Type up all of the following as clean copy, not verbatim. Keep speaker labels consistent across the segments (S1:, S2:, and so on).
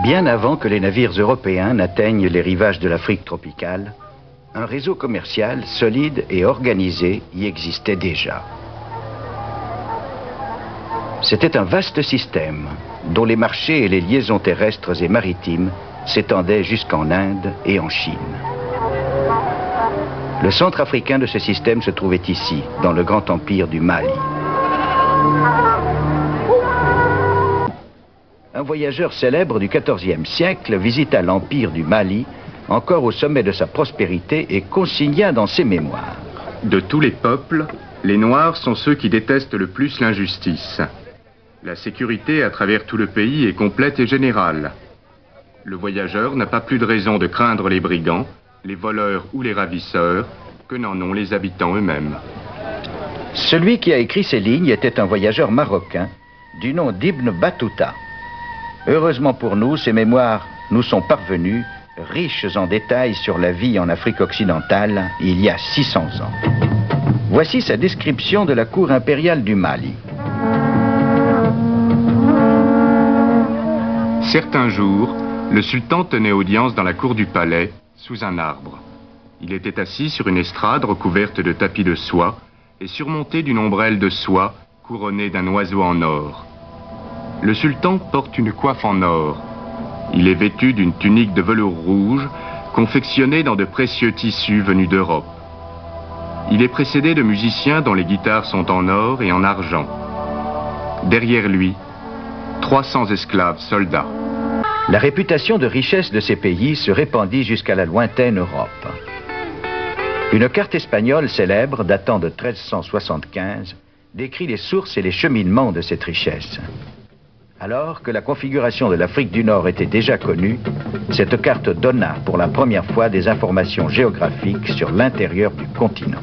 S1: Bien avant que les navires européens n'atteignent les rivages de l'Afrique tropicale, un réseau commercial solide et organisé y existait déjà. C'était un vaste système dont les marchés et les liaisons terrestres et maritimes s'étendaient jusqu'en Inde et en Chine. Le centre africain de ce système se trouvait ici, dans le grand empire du Mali. Un voyageur célèbre du XIVe siècle visita l'empire du Mali, encore au sommet de sa prospérité, et consigna dans ses mémoires.
S2: De tous les peuples, les Noirs sont ceux qui détestent le plus l'injustice. La sécurité à travers tout le pays est complète et générale. Le voyageur n'a pas plus de raison de craindre les brigands, les voleurs ou les ravisseurs, que n'en ont les habitants eux-mêmes.
S1: Celui qui a écrit ces lignes était un voyageur marocain du nom d'Ibn Battuta. Heureusement pour nous, ces mémoires nous sont parvenues, riches en détails sur la vie en Afrique occidentale il y a 600 ans. Voici sa description de la cour impériale du Mali.
S2: Certains jours, le sultan tenait audience dans la cour du palais, sous un arbre. Il était assis sur une estrade recouverte de tapis de soie et surmontée d'une ombrelle de soie couronnée d'un oiseau en or. Le sultan porte une coiffe en or. Il est vêtu d'une tunique de velours rouge, confectionnée dans de précieux tissus venus d'Europe. Il est précédé de musiciens dont les guitares sont en or et en argent. Derrière lui, 300 esclaves soldats.
S1: La réputation de richesse de ces pays se répandit jusqu'à la lointaine Europe. Une carte espagnole célèbre, datant de 1375, décrit les sources et les cheminements de cette richesse. Alors que la configuration de l'Afrique du Nord était déjà connue, cette carte donna pour la première fois des informations géographiques sur l'intérieur du continent.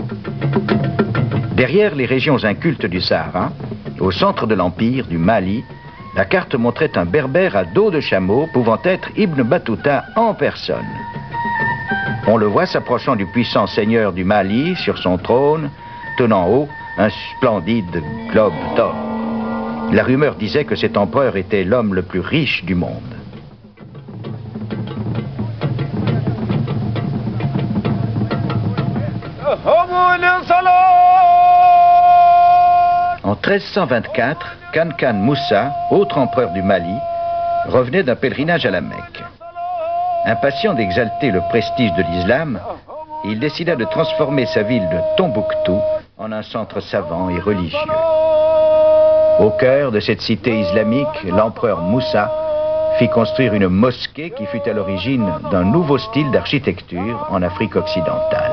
S1: Derrière les régions incultes du Sahara, au centre de l'empire du Mali, la carte montrait un berbère à dos de chameau pouvant être Ibn Battuta en personne. On le voit s'approchant du puissant seigneur du Mali sur son trône, tenant haut un splendide globe d'or. La rumeur disait que cet empereur était l'homme le plus riche du monde. En 1324, Kankan Moussa, autre empereur du Mali, revenait d'un pèlerinage à la Mecque. Impatient d'exalter le prestige de l'islam, il décida de transformer sa ville de Tombouctou en un centre savant et religieux. Au cœur de cette cité islamique, l'empereur Moussa fit construire une mosquée qui fut à l'origine d'un nouveau style d'architecture en Afrique occidentale.